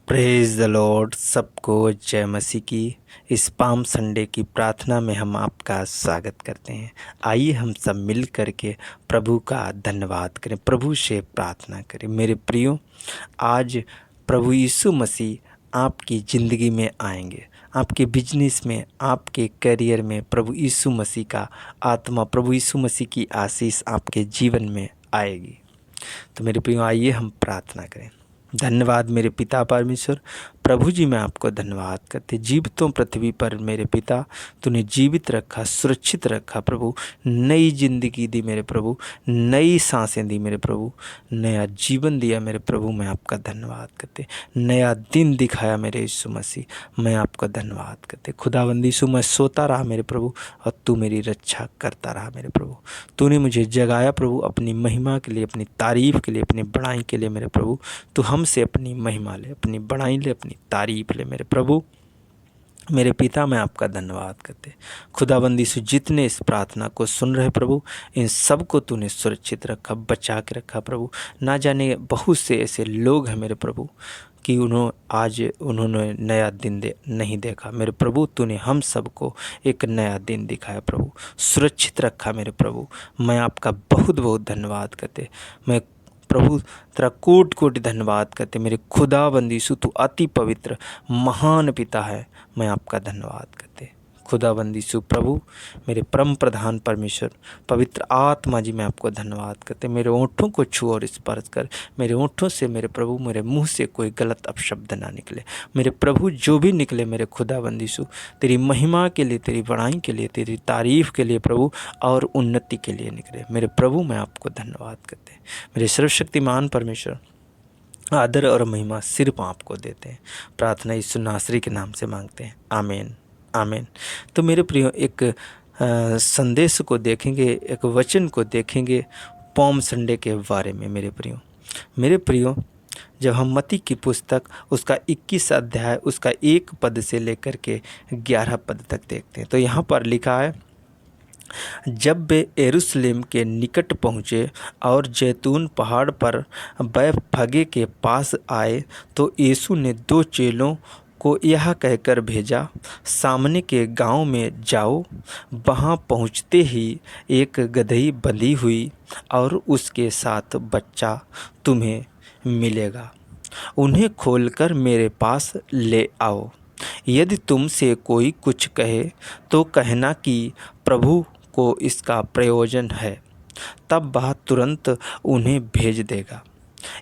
Praise the Lord. सबको जय मसीह की। इस पाम संडे की प्रार्थना में हम आपका स्वागत करते हैं। आइए हम सब मिल कर के प्रभु का धन्यवाद करें, प्रभु से प्रार्थना करें। मेरे प्रियो, आज प्रभु यीशु मसीह आपकी ज़िंदगी में आएंगे, आपके बिजनेस में, आपके करियर में। प्रभु यीशु मसीह का आत्मा, प्रभु यीशु मसीह की आशीष आपके जीवन में आएगी। तो मेरे प्रियो, आइए हम प्रार्थना करें। धन्यवाद मेरे पिता परमेश्वर। प्रभु जी, मैं आपको धन्यवाद करते। जीवितों पृथ्वी पर मेरे पिता, तूने जीवित रखा, सुरक्षित रखा प्रभु। नई जिंदगी दी मेरे प्रभु, नई सांसें दी मेरे प्रभु, नया जीवन दिया मेरे प्रभु। मैं आपका धन्यवाद करते। नया दिन दिखाया मेरे यीशु मसीह, मैं आपका धन्यवाद करते। खुदाबंदी यीशु, मैं सोता रहा मेरे प्रभु और तू मेरी रक्षा करता रहा मेरे प्रभु। तूने मुझे जगाया प्रभु, अपनी महिमा के लिए, अपनी तारीफ के लिए, अपनी बड़ाई के लिए मेरे प्रभु। तू हमसे अपनी महिमा ले, अपनी बड़ाई ले, अपनी तारीफ ले मेरे प्रभु। मेरे पिता, मैं आपका धन्यवाद करते। खुदाबंदी से जितने इस प्रार्थना को सुन रहे प्रभु, इन सब को तूने सुरक्षित रखा, बचा के रखा प्रभु। ना जाने बहुत से ऐसे लोग हैं मेरे प्रभु कि उन्होंने नया दिन नहीं देखा मेरे प्रभु। तूने हम सबको एक नया दिन दिखाया प्रभु, सुरक्षित रखा मेरे प्रभु। मैं आपका बहुत बहुत धन्यवाद करते। मैं प्रभु तेरा कोटि कोटि धन्यवाद करते। मेरे खुदाबंदी यीशु, तू अति पवित्र महान पिता है। मैं आपका धन्यवाद करते। खुदाबंदी यीशु प्रभु, मेरे परम प्रधान परमेश्वर, पवित्र आत्मा जी, मैं आपको धन्यवाद करते। मेरे ओंठों को छू और स्पर्श कर। मेरे ओंठों से मेरे प्रभु, मेरे मुंह से कोई गलत अपशब्द ना निकले मेरे प्रभु। जो भी निकले मेरे खुदाबंदी यीशु, तेरी महिमा के लिए, तेरी बड़ाई के लिए, तेरी तारीफ के लिए प्रभु, और उन्नति के लिए निकले मेरे प्रभु। मैं आपको धन्यवाद करते। मेरे सर्वशक्तिमान परमेश्वर, आदर और महिमा सिर्फ आपको देते हैं। प्रार्थना यीशु नासरी के नाम से मांगते हैं, आमीन आमीन। तो मेरे प्रियो, एक संदेश को देखेंगे, एक वचन को देखेंगे पॉम संडे के बारे में। मेरे प्रियो, जब हम मत्ती की पुस्तक उसका 21 अध्याय उसका 1 पद से लेकर के 11 पद तक देखते हैं, तो यहाँ पर लिखा है, जब वे यरूशलेम के निकट पहुँचे और जैतून पहाड़ पर बैतफगे के पास आए, तो यीशु ने 2 चेलों को यह कहकर भेजा, सामने के गांव में जाओ। वहां पहुंचते ही एक गदही बंधी हुई और उसके साथ बच्चा तुम्हें मिलेगा। उन्हें खोलकर मेरे पास ले आओ। यदि तुमसे कोई कुछ कहे तो कहना कि प्रभु को इसका प्रयोजन है, तब वह तुरंत उन्हें भेज देगा।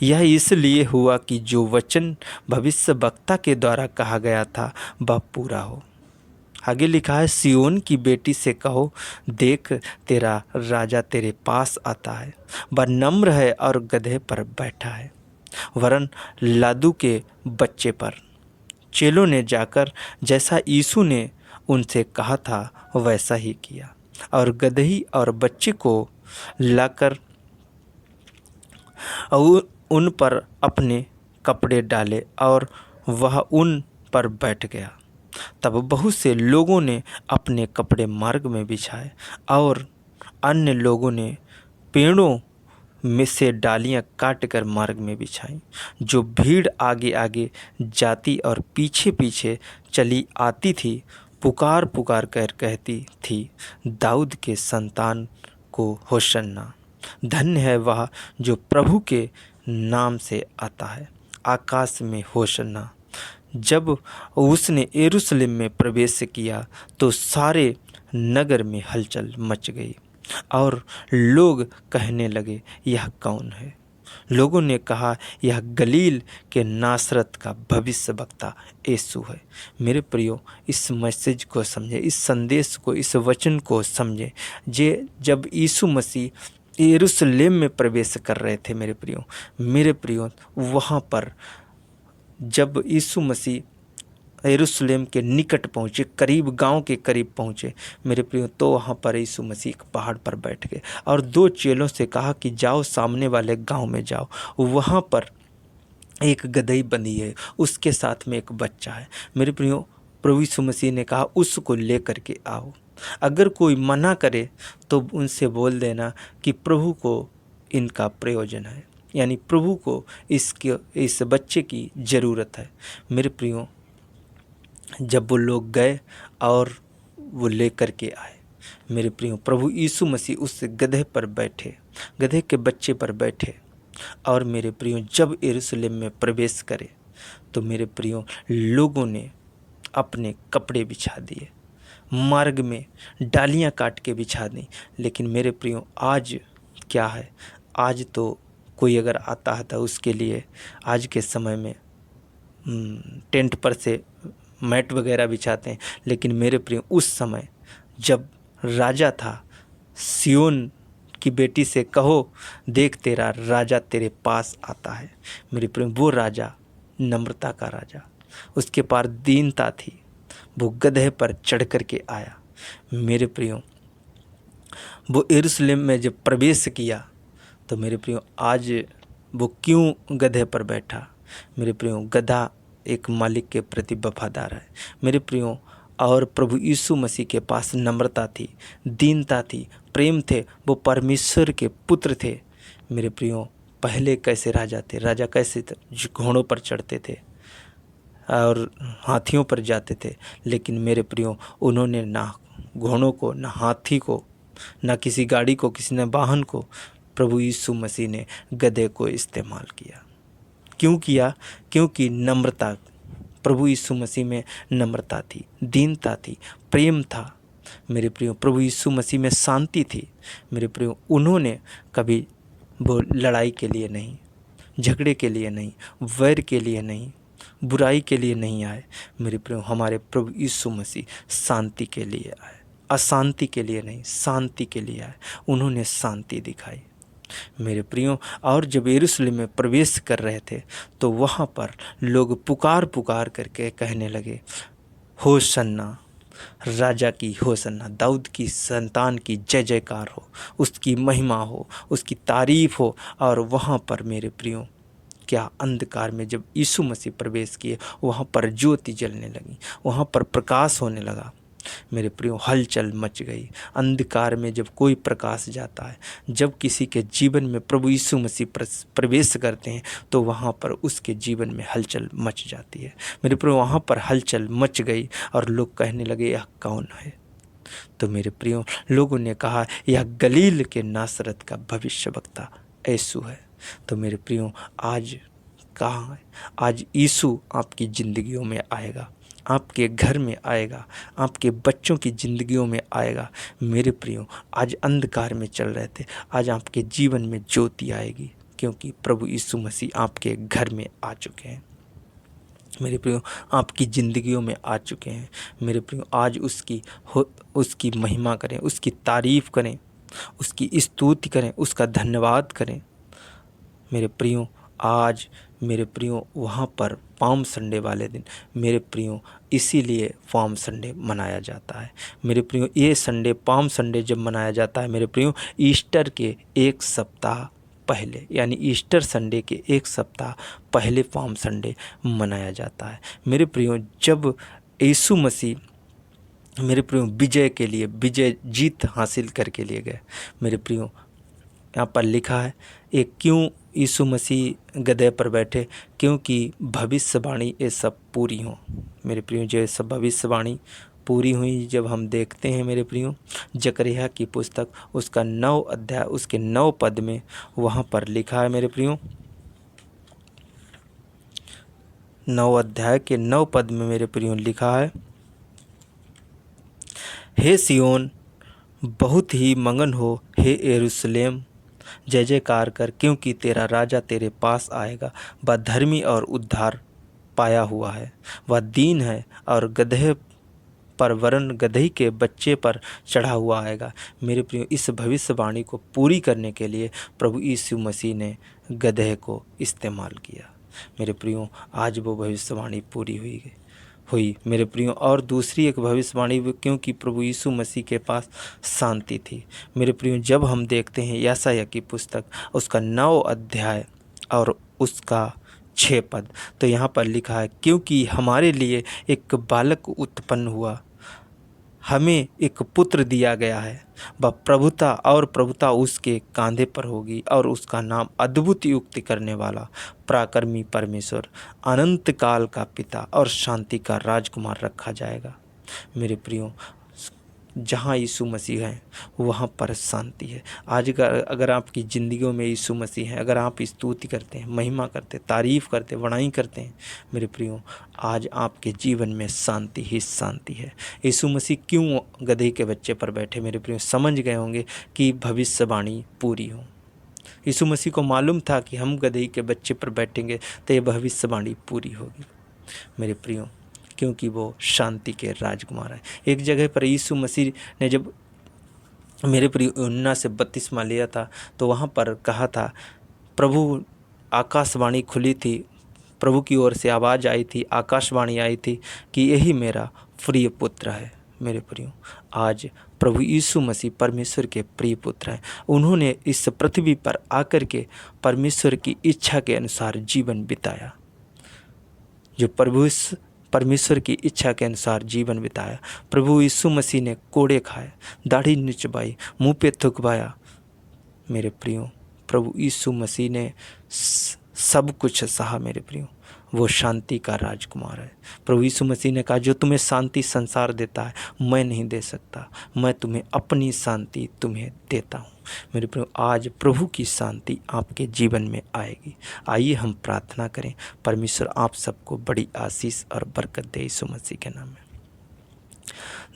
यह इसलिए हुआ कि जो वचन भविष्यवक्ता के द्वारा कहा गया था वह पूरा हो। आगे लिखा है, सिय्योन की बेटी से कहो, देख तेरा राजा तेरे पास आता है। वह नम्र है और गधे पर बैठा है, वरन लादू के बच्चे पर। चेलों ने जाकर जैसा यीशु ने उनसे कहा था वैसा ही किया, और गदही और बच्चे को लाकर उन पर अपने कपड़े डाले और वह उन पर बैठ गया। तब बहुत से लोगों ने अपने कपड़े मार्ग में बिछाए और अन्य लोगों ने पेड़ों में से डालियां काटकर मार्ग में बिछाई। जो भीड़ आगे आगे जाती और पीछे पीछे चली आती थी, पुकार पुकार कर कहती थी, दाऊद के संतान को होशन्ना। धन्य है वह जो प्रभु के नाम से आता है, आकाश में होशन्ना। जब उसने यरूशलेम में प्रवेश किया तो सारे नगर में हलचल मच गई और लोग कहने लगे, यह कौन है? लोगों ने कहा, यह गलील के नासरत का भविष्यवक्ता यीशु है। मेरे प्रियो, इस मैसेज को समझे, इस संदेश को, इस वचन को समझे। जब यीशु मसीह यरूशलेम में प्रवेश कर रहे थे मेरे प्रियो, वहाँ पर जब यीशु मसीह यरूशलेम के निकट पहुँचे, करीब गांव के करीब पहुँचे मेरे प्रियो, तो वहाँ पर यीशु मसीह एक पहाड़ पर बैठ गए और 2 चेलों से कहा कि जाओ सामने वाले गांव में जाओ, वहाँ पर एक गदही बंधी है, उसके साथ में एक बच्चा है। मेरे प्रियो, प्रभु यीशु मसीह ने कहा उसको ले करके आओ। अगर कोई मना करे तो उनसे बोल देना कि प्रभु को इनका प्रयोजन है। यानी प्रभु को इस बच्चे की ज़रूरत है। मेरे प्रियो, जब वो लोग गए और वो लेकर के आए, मेरे प्रियो, प्रभु यीशु मसीह उस गधे पर बैठे, गधे के बच्चे पर बैठे, और मेरे प्रियो जब यरूशलेम में प्रवेश करे तो मेरे प्रियो लोगों ने अपने कपड़े बिछा दिए, मार्ग में डालियां काट के बिछा दी। लेकिन मेरे प्रियो आज क्या है, आज तो कोई अगर आता है तो उसके लिए आज के समय में टेंट पर से मैट वगैरह बिछाते हैं। लेकिन मेरे प्रियो उस समय जब राजा था, सियोन की बेटी से कहो, देख तेरा राजा तेरे पास आता है। मेरे प्रियो वो राजा नम्रता का राजा, उसके पास दीनता थी, वो गधे पर चढ़ कर के आया। मेरे प्रियो वो यरूशलेम में जब प्रवेश किया तो मेरे प्रियो आज वो क्यों गधे पर बैठा? मेरे प्रियो गधा एक मालिक के प्रति वफादार है। मेरे प्रियो और प्रभु यीशु मसीह के पास नम्रता थी, दीनता थी, प्रेम थे, वो परमेश्वर के पुत्र थे। मेरे प्रियो पहले कैसे राजा थे, राजा कैसे घोड़ों पर चढ़ते थे और हाथियों पर जाते थे। लेकिन मेरे प्रियो उन्होंने ना घोड़ों को, ना हाथी को, ना किसी गाड़ी को, किसी ने वाहन को, प्रभु यीशु मसीह ने गधे को इस्तेमाल किया। क्यों किया? क्योंकि नम्रता, प्रभु यीशु मसीह में नम्रता थी, दीनता थी, प्रेम था। मेरे प्रियो प्रभु यीशु मसीह में शांति थी। मेरे प्रियो उन्होंने कभी वो लड़ाई के लिए नहीं, झगड़े के लिए नहीं, वैर के लिए नहीं, बुराई के लिए नहीं आए। मेरे प्रियो हमारे प्रभु यीशु मसीह शांति के लिए आए, अशांति के लिए नहीं, शांति के लिए आए। उन्होंने शांति दिखाई। मेरे प्रियो और जब यरूशलेम में प्रवेश कर रहे थे तो वहाँ पर लोग पुकार पुकार करके कहने लगे, होसन्ना, राजा की होसन्ना, दाऊद की संतान की जय जयकार हो, उसकी महिमा हो, उसकी तारीफ हो। और वहाँ पर मेरे प्रियो क्या अंधकार में जब यीशु मसीह प्रवेश किए, वहाँ पर ज्योति जलने लगी, वहाँ पर प्रकाश होने लगा। मेरे प्रियो हलचल मच गई। अंधकार में जब कोई प्रकाश जाता है, जब किसी के जीवन में प्रभु यीशु मसीह प्रवेश करते हैं तो वहाँ पर उसके जीवन में हलचल मच जाती है। मेरे प्रियो वहाँ पर हलचल मच गई और लोग कहने लगे यह कौन है? तो मेरे प्रियो लोगों ने कहा यह गलील के नासरत का भविष्यवक्ता यीशु है। तो मेरे प्रियो आज कहाँ है? आज यीशु आपकी ज़िंदगियों में आएगा, आपके घर में आएगा, आपके बच्चों की ज़िंदगियों में आएगा। मेरे प्रियो आज अंधकार में चल रहे थे, आज आपके जीवन में ज्योति आएगी, क्योंकि प्रभु यीशु मसीह आपके घर में आ चुके हैं। मेरे प्रियो आपकी ज़िंदगियों में आ चुके हैं। मेरे प्रियो आज उसकी महिमा करें, उसकी तारीफ़ करें, उसकी स्तुति करें, उसका धन्यवाद करें। मेरे प्रियो आज मेरे प्रियो वहाँ पर पाम संडे वाले दिन, मेरे प्रियो इसीलिए पाम संडे मनाया जाता है। मेरे प्रियो ये संडे, पाम संडे जब मनाया जाता है, मेरे प्रियो ईस्टर के एक सप्ताह पहले, यानी ईस्टर संडे के एक सप्ताह पहले पाम संडे मनाया जाता है। मेरे प्रियो जब यीशु मसीह मेरे प्रियो विजय के लिए, विजय जीत हासिल करके लिए गए, मेरे प्रियो यहाँ पर लिखा है एक क्यों यीशु मसीह गधे पर बैठे, क्योंकि भविष्यवाणी ये सब पूरी हों। मेरे प्रियो जो सब भविष्यवाणी पूरी हुई जब हम देखते हैं मेरे प्रियो जकरिया की पुस्तक उसका 9 अध्याय उसके 9 पद में वहाँ पर लिखा है मेरे प्रियो, 9 अध्याय के 9 पद में मेरे प्रियो लिखा है, हे सियोन बहुत ही मगन हो, हे यरूशलेम जय जयकार कर, क्योंकि तेरा राजा तेरे पास आएगा। वह धर्मी और उद्धार पाया हुआ है, वह दीन है और गधे पर वरन गधे के बच्चे पर चढ़ा हुआ आएगा। मेरे प्रियो इस भविष्यवाणी को पूरी करने के लिए प्रभु यीशु मसीह ने गधे को इस्तेमाल किया। मेरे प्रियो आज वो भविष्यवाणी पूरी हुई मेरे प्रियो। और दूसरी एक भविष्यवाणी, क्योंकि प्रभु यीशु मसीह के पास शांति थी। मेरे प्रियो जब हम देखते हैं यशायाह की पुस्तक उसका 9 अध्याय और उसका 6 पद, तो यहाँ पर लिखा है, क्योंकि हमारे लिए एक बालक उत्पन्न हुआ, हमें एक पुत्र दिया गया है, वह प्रभुता और प्रभुता उसके कांधे पर होगी और उसका नाम अद्भुत युक्ति करने वाला, पराक्रमी परमेश्वर, अनंत काल का पिता और शांति का राजकुमार रखा जाएगा। मेरे प्रियो, जहाँ यीशु मसीह है वहाँ पर शांति है। आज अगर आपकी ज़िंदगियों में यीशु मसीह है, अगर आप स्तुति करते हैं, महिमा करते, तारीफ़ करते, बड़ाई करते हैं, मेरे प्रियो, आज आपके जीवन में शांति ही शांति है। यीशु मसीह क्यों गदहे के बच्चे पर बैठे? मेरे प्रियो, समझ गए होंगे कि भविष्यवाणी पूरी हो। यीशु मसीह को मालूम था कि हम गदहे के बच्चे पर बैठेंगे तो ये भविष्यवाणी पूरी होगी मेरे प्रियो, क्योंकि वो शांति के राजकुमार हैं। एक जगह पर यीशु मसीह ने जब मेरे प्रिय यूहन्ना से बपतिस्मा लिया था तो वहाँ पर कहा था, प्रभु आकाशवाणी खुली थी, प्रभु की ओर से आवाज़ आई थी, आकाशवाणी आई थी कि यही मेरा प्रिय पुत्र है। मेरे प्रियो, आज प्रभु यीशु मसीह परमेश्वर के प्रिय पुत्र हैं। उन्होंने इस पृथ्वी पर आकर के परमेश्वर की इच्छा के अनुसार जीवन बिताया, जो परमेश्वर की इच्छा के अनुसार जीवन बिताया। प्रभु यीशु मसीह ने कोड़े खाए, दाढ़ी निचवाई, मुंह पे थुकवाया। मेरे प्रियो, प्रभु यीशु मसीह ने सब कुछ सहा। मेरे प्रियो, वो शांति का राजकुमार है। प्रभु यीशु मसीह ने कहा, जो तुम्हें शांति संसार देता है मैं नहीं दे सकता, मैं तुम्हें अपनी शांति तुम्हें देता हूँ। मेरे प्रियो, आज प्रभु की शांति आपके जीवन में आएगी। आइए हम प्रार्थना करें, परमेश्वर आप सबको बड़ी आशीष और बरकत दे यीशु मसीह के नाम में।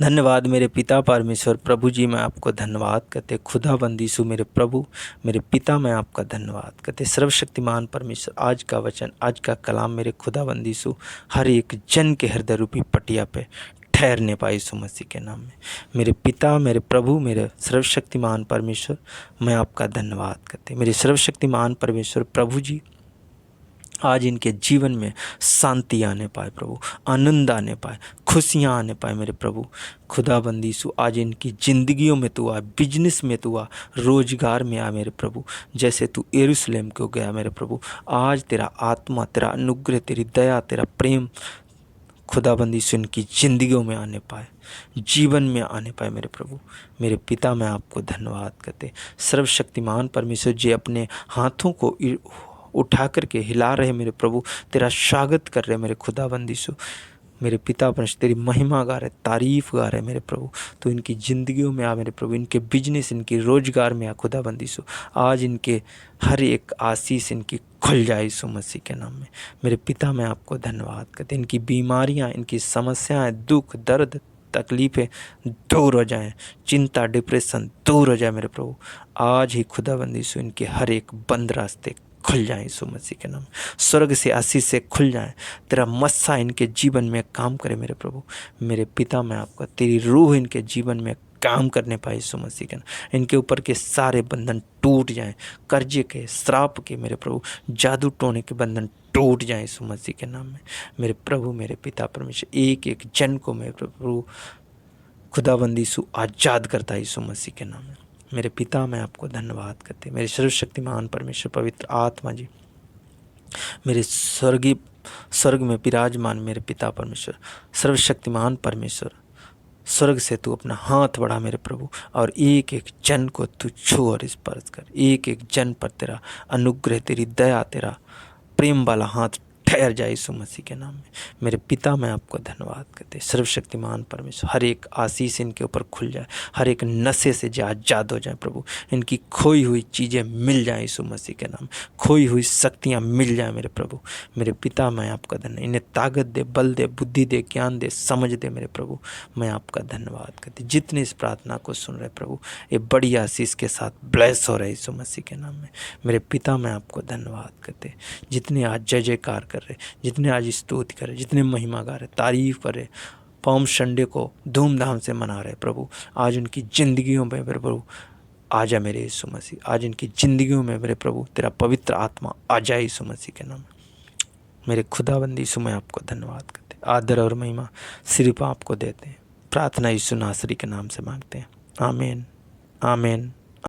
धन्यवाद मेरे पिता परमेश्वर। प्रभु जी, मैं आपको धन्यवाद करते, खुदाबंद यीशु मेरे प्रभु मेरे पिता, मैं आपका धन्यवाद करते। सर्वशक्तिमान परमेश्वर, आज का वचन, आज का कलाम मेरे खुदाबंद यीशु हर एक जन के हृदय रूपी पटिया पे ठहरने पाए यीशु मसीह के नाम में। मेरे पिता, मेरे प्रभु, मेरे सर्वशक्तिमान परमेश्वर, मैं आपका धन्यवाद करते। मेरे सर्वशक्तिमान परमेश्वर प्रभु जी, आज इनके जीवन में शांति आने पाए प्रभु, आनंद आने पाए, खुशियाँ आने पाए मेरे प्रभु। खुदाबंद यीशु, आज इनकी ज़िंदगियों में तू आ, बिजनेस में तू आ, रोजगार में आ मेरे प्रभु। जैसे तू यरूशलेम को गया मेरे प्रभु, आज तेरा आत्मा, तेरा अनुग्रह, तेरी दया, तेरा प्रेम खुदाबंद यीशु इनकी ज़िंदगियों में आने पाए, जीवन में आने पाए मेरे प्रभु। मेरे पिता, मैं आपको धन्यवाद करते। सर्वशक्तिमान परमेश्वर जी, अपने हाथों को उठा करके हिला रहे मेरे प्रभु, तेरा स्वागत कर रहे मेरे खुदाबंद यीशु। मेरे पिता परमेश्वर तेरी महिमा गा रहे, तारीफ़ गा रहे मेरे प्रभु। तो इनकी ज़िंदगियों में आ मेरे प्रभु, इनके बिजनेस, इनके रोजगार में आ खुदाबंद यीशु। आज इनके हर एक आशीष इनकी खुल जाए यीशु मसीह के नाम में। मेरे पिता, मैं आपको धन्यवाद करते। इनकी बीमारियाँ, इनकी समस्याएँ, दुख, दर्द, तकलीफ़ें दूर हो जाएं, चिंता, डिप्रेशन दूर हो जाए मेरे प्रभु। आज ही खुदाबंद यीशु इनके हर एक बंद रास्ते खुल जाएं यीशु मसीह के नाम। स्वर्ग से आशीष से खुल जाएं, तेरा मस्सा इनके जीवन में काम करे मेरे प्रभु। मेरे पिता, मैं आपका, तेरी रूह इनके जीवन में काम करने पाए यीशु मसीह के नाम। इनके ऊपर के सारे बंधन टूट जाएं, कर्जे के, श्राप के मेरे प्रभु, जादू टोने के बंधन टूट जाएं यीशु मसीह के नाम में। मेरे प्रभु, मेरे पिता परमेश्वर, एक एक जन को मेरे प्रभु खुदाबंद यीशु आज़ाद करता है यीशु मसीह के नाम में। मेरे पिता, मैं आपको धन्यवाद करते। मेरे सर्वशक्तिमान परमेश्वर पवित्र आत्मा जी, मेरे स्वर्ग में विराजमान मेरे पिता परमेश्वर, सर्वशक्तिमान परमेश्वर, स्वर्ग से तू अपना हाथ बढ़ा मेरे प्रभु और एक एक जन को तू छू और स्पर्श कर। एक एक जन पर तेरा अनुग्रह, तेरी दया, तेरा प्रेम वाला हाथ ठहर जाए यीशु मसीह के नाम में। मेरे पिता, मैं आपको धन्यवाद करते। सर्वशक्तिमान परमेश्वर, हर एक आशीष इनके ऊपर खुल जाए, हर एक नशे से आज़ाद हो जाए प्रभु। इनकी खोई हुई चीज़ें मिल जाए यीशु मसीह के नाम, खोई हुई शक्तियाँ मिल जाए मेरे प्रभु। मेरे पिता, मैं आपका धन्यवाद, इन्हें ताकत दे, बल दे, बुद्धि दे, ज्ञान दे, समझ दे मेरे प्रभु। मैं आपका धन्यवाद करते। जितने इस प्रार्थना को सुन रहे प्रभु, ये बड़ी आशीष के साथ ब्लेस हो रहे यीशु मसीह के नाम में। मेरे पिता, मैं आपको धन्यवाद करते। जितने आज जय जयकार कर रहे, जितने आज स्तुति कर रहे, जितने महिमा गा रहे, तारीफ कर रहे, पाम संडे को धूमधाम से मना रहे प्रभु, आज उनकी ज़िंदगियों में मेरे प्रभु आ जा मेरे यीशु मसीह। आज इनकी ज़िंदगियों में मेरे प्रभु तेरा पवित्र आत्मा आ जाए यीशु मसीह के नाम। मेरे खुदाबंद यीशु, मैं आपको धन्यवाद करते, आदर और महिमा सिर्फ आपको देते हैं। प्रार्थना यीशु नासरी के नाम से मांगते हैं, आमीन, आमीन,